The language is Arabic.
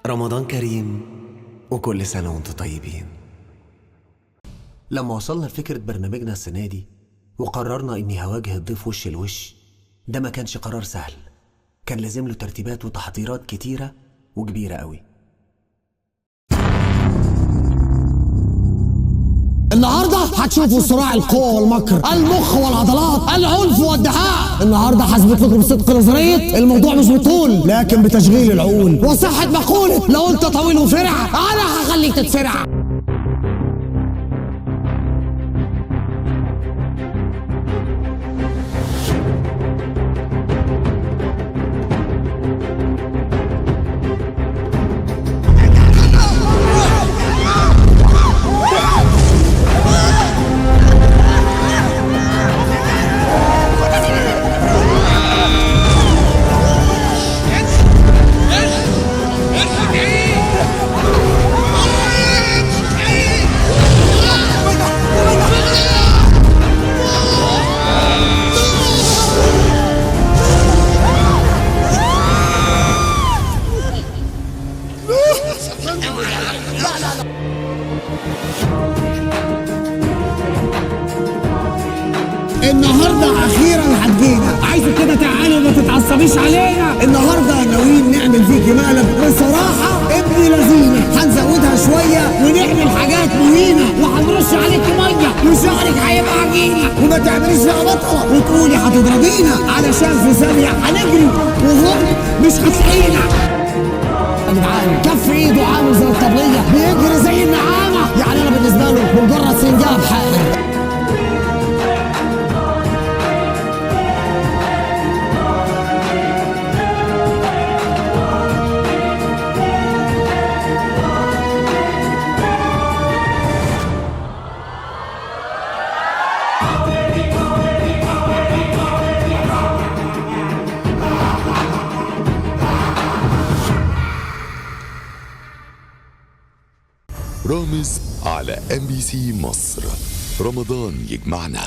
رمضان كريم وكل سنة وانتم طيبين. لما وصلنا لفكرة برنامجنا السنة دي وقررنا اني هواجه الضيف وش لوش، ده ما كانش قرار سهل، كان لازم له ترتيبات وتحضيرات كتيرة وكبيرة قوي. النهارده هتشوفوا صراع القوة والمكر، المخ والعضلات، العنف والدهاء. النهارده هثبت لكم بصدق نظرية الموضوع مش بطول لكن بتشغيل العقول، وصحة مقولة لو انت طويل وفرع انا هخليك تتفرع. النهارده اخيرا هتجينا، عايزك كده تعالي وما تتعصبيش علينا. النهارده ناويين نعمل فيكي مقلب بصراحه ابن لذينه، هنزودها شويه ونعمل حاجات مهينه وهنرش عليكي ميه وشعرك هيبقى عجينه، وما تعمليش فيها بطله وتقولي هتضربينا علشان في ثانيه هنجري وهم مش هتلاقينا. يا جدعان كف ايده عامل زي الطبليه بيجري زي النعامه، يعني انا بالنسبه له مجرد سنجاب حائر. رامز على MBC مصر. رمضان يجمعنا.